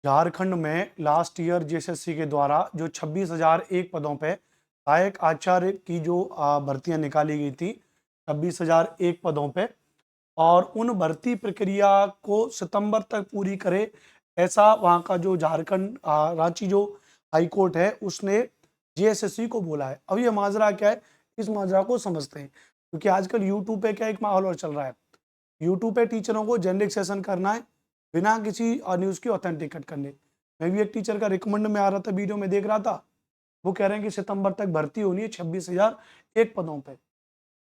झारखंड में last year JSSC के द्वारा जो 26,001 पदों पे सहायक आचार्य की जो भर्तियां निकाली गई थी 26,001 पदों पे, और उन भर्ती प्रक्रिया को सितंबर तक पूरी करे, ऐसा वहां का जो झारखंड रांची जो हाई कोर्ट है उसने जेएसएससी को बोला है। अब ये माजरा क्या है, इस माजरा को समझते हैं, क्योंकि आजकल यूट्यूब पे क्या एक माहौल और चल रहा है। यूट्यूब पे टीचरों को जेनरिक सेशन करना है बिना किसी न्यूज़ की ऑथेंटिकेट करने। मैं भी एक टीचर का रिकमेंड में आ रहा था, वीडियो में देख रहा था, वो कह रहे हैं कि सितंबर तक भर्ती होनी है 26,001 पदों पे।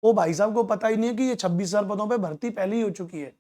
वो भाई साहब को पता ही नहीं है कि ये 26,000 पदों पे भर्ती पहले ही हो चुकी है।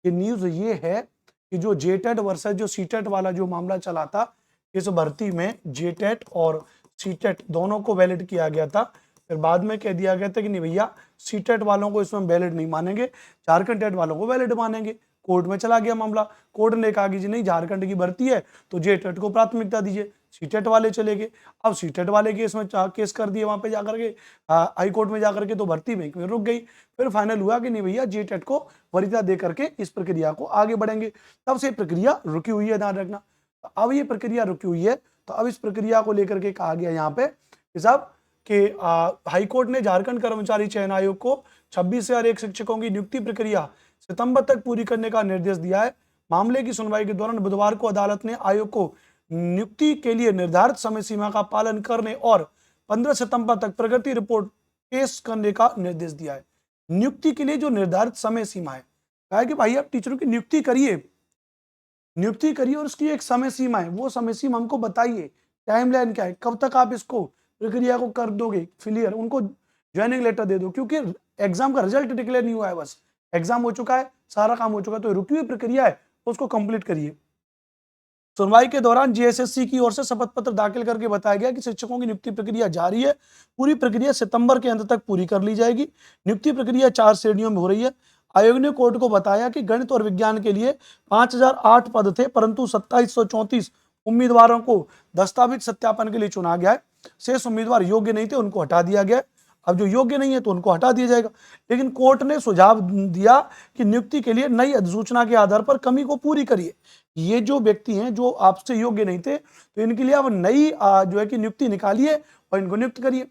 ये न्यूज़ ये है कि जो जेटेट वर्सेस जो सीटेट वाला जो मामला चला था, इस भर्ती में जेटेट और सीटेट दोनों को वैलिड किया गया था। फिर बाद में कह दिया गया था कि नहीं भैया, सीटेट वालों को इसमें वैलिड नहीं मानेंगे, झारखंड टेट वालों को वैलिड मानेंगे। कोर्ट में चला गया मामला, कोर्ट ने कहा कि जी नहीं, झारखंड की भर्ती है तो जेटेट को प्राथमिकता दीजिए, सीटेट वाले चले गए। अब सीटेट वाले केस में केस कर दिए वहां पे जाकर के हाई कोर्ट में जाकर के, तो भर्ती बैंक में रुक गई। फिर फाइनल हुआ कि नहीं भैया, जेटेट को वरीयता दे करके इस प्रक्रिया को आगे बढ़ेंगे। तब से प्रक्रिया रुकी हुई है, ध्यान रखना। अब ये प्रक्रिया रुकी हुई है, तो अब इस प्रक्रिया को लेकर के कहा गया यहाँ पे साहब कि हाईकोर्ट ने झारखंड कर्मचारी चयन आयोग को 26,001 शिक्षकों की नियुक्ति प्रक्रिया सितंबर तक पूरी करने का निर्देश दिया है। मामले की सुनवाई के दौरान बुधवार को अदालत ने आयोग को नियुक्ति के लिए निर्धारित समय सीमा का पालन करने और 15 सितंबर तक प्रगति रिपोर्ट पेश करने का निर्देश दिया है। नियुक्ति के लिए जो निर्धारित समय सीमा है, कहा है कि भाई आप टीचरों की नियुक्ति करिए और उसकी एक समय सीमा है, वो समय सीमा हमको बताइए, टाइमलाइन क्या है, कब तक आप इसको प्रक्रिया को कर दोगे क्लियर, उनको ज्वाइनिंग लेटर दे दो, क्योंकि एग्जाम का रिजल्ट डिक्लेयर नहीं हुआ है, बस एग्जाम हो चुका है, सारा काम हो चुका है, तो रुकी हुई प्रक्रिया है, उसको कंप्लीट करिए। सुनवाई के दौरान जेएसएससी की ओर से शपथ पत्र दाखिल करके बताया गया कि शिक्षकों की नियुक्ति प्रक्रिया जारी है, पूरी प्रक्रिया सितंबर के अंत तक पूरी कर ली जाएगी। नियुक्ति प्रक्रिया 4 श्रेणियों में हो रही है। आयोग ने कोर्ट को बताया कि गणित और विज्ञान के लिए 5,008 पद थे, परंतु 2734 उम्मीदवारों को दस्तावेज सत्यापन के लिए चुना गया है। शेष उम्मीदवार योग्य नहीं थे, उनको हटा दिया गया। अब जो योग्य नहीं है तो उनको हटा दिया जाएगा। लेकिन कोर्ट ने सुझाव दिया कि नियुक्ति के लिए नई अधिसूचना के आधार पर कमी को पूरी करिए। ये जो व्यक्ति हैं जो आपसे योग्य नहीं थे, तो इनके लिए अब नई जो है कि नियुक्ति निकालिए और इनको नियुक्त करिए।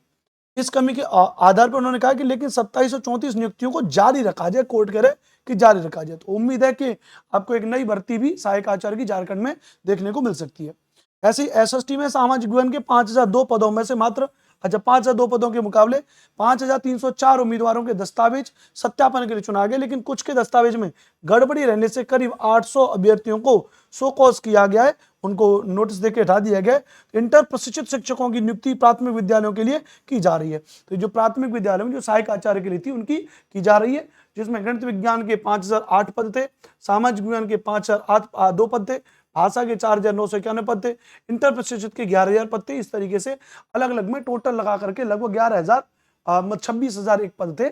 इस कमी के आधार पर उन्होंने कहा कि लेकिन 2734 नियुक्तियों को जारी रखा जाए, कोर्ट कह रहे कि जारी रखा जाए। तो उम्मीद है कि आपको एक नई भर्ती भी सहायक आचार्य की झारखंड में देखने को मिल सकती है। ऐसे ही एसएसटी में सामाजिक विज्ञान के 5,002 पदों में से मात्र 5,002 पदों के मुकाबले 5,304 उम्मीदवारों के दस्तावेज सत्यापन के लिए चुना गया, लेकिन कुछ के दस्तावेज में गड़बड़ी रहने से करीब 800 अभ्यर्थियों को सो कॉज किया गया है, उनको नोटिस देकर हटा दिया गया है। इंटर प्रशिक्षित शिक्षकों की नियुक्ति प्राथमिक विद्यालयों के लिए की जा रही है। तो जो प्राथमिक विद्यालय में जो सहायक आचार्य के लिए थी उनकी की जा रही है, जिसमें गणित विज्ञान के 5,008 पद थे, सामाजिक विज्ञान के 5,002 पद थे, भाषा के 4,991 पद थे, इंटर प्रशिक्षित के 11,000 पद थे। इस तरीके से अलग अलग में टोटल लगा करके लगभग 26,001 पद थे,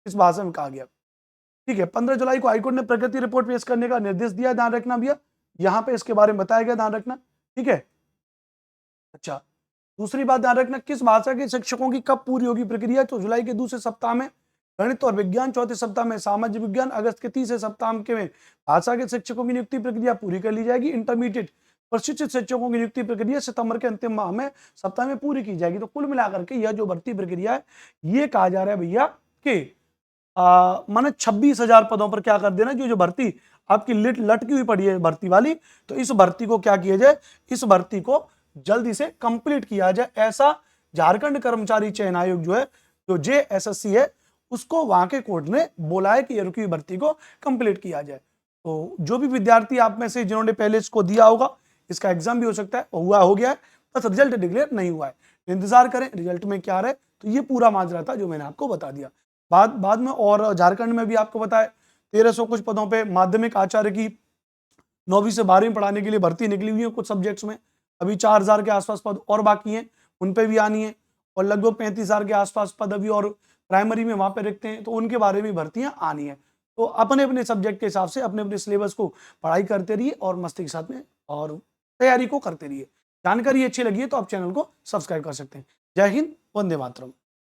इस भाषा में कहा गया। ठीक है, 15 जुलाई को हाईकोर्ट ने प्रगति रिपोर्ट पेश करने का निर्देश दिया, ध्यान रखना भैया, यहाँ पे इसके बारे में बताया गया, ध्यान रखना। ठीक है, अच्छा, दूसरी बात ध्यान रखना, किस भाषा के शिक्षकों की कब पूरी होगी प्रक्रिया, तो जुलाई के दूसरे सप्ताह में गणित और विज्ञान, चौथे सप्ताह में सामाजिक विज्ञान, अगस्त के तीसरे सप्ताह के में भाषा के शिक्षकों की नियुक्ति प्रक्रिया पूरी कर ली जाएगी। इंटरमीडिएट प्रशिक्षित शिक्षकों की नियुक्ति प्रक्रिया सितंबर के अंतिम माह में सप्ताह में पूरी की जाएगी। तो कुल मिलाकर के यह जो भर्ती प्रक्रिया है, ये कहा जा रहा है भैया कि माने 26,000 पदों पर क्या कर देना, जो भर्ती आपकी लटकी हुई पड़ी है भर्ती वाली, तो इस भर्ती को क्या किया जाए, इस भर्ती को जल्दी से कंप्लीट किया जाए। ऐसा झारखंड कर्मचारी चयन आयोग जो है, जो जेएसएससी है, उसको वहां के कोर्ट ने बोला है कि रुकी हुई भर्ती को कंप्लीट किया जाए। तो जो भी विद्यार्थी आप में से जिन्होंने पहले इसको दिया होगा, इसका एग्जाम भी हो सकता है हुआ हो गया है, बस रिजल्ट डिक्लेयर नहीं हुआ है, इंतजार करें रिजल्ट में क्या रहे। तो ये पूरा माजरा था जो मैंने आपको बता दिया। बाद में और झारखंड में भी आपको बताया 1,300 कुछ पदों पे माध्यमिक आचार्य की 9वीं से 12वीं पढ़ाने के लिए भर्ती निकली हुई है कुछ सब्जेक्ट्स में। अभी 4,000 के आसपास पद और बाकी हैं, उन पे भी आनी है, और लगभग 35,000 के आसपास पद अभी और प्राइमरी में वहां पे रखते हैं, तो उनके बारे में भर्तियां आनी है। तो अपने अपने सब्जेक्ट के हिसाब से अपने अपने सिलेबस को पढ़ाई करते रहिए और मस्ती के साथ में और तैयारी को करते रहिए। जानकारी अच्छी लगी है तो आप चैनल को सब्सक्राइब कर सकते हैं। जय हिंद, वंदे मातरम।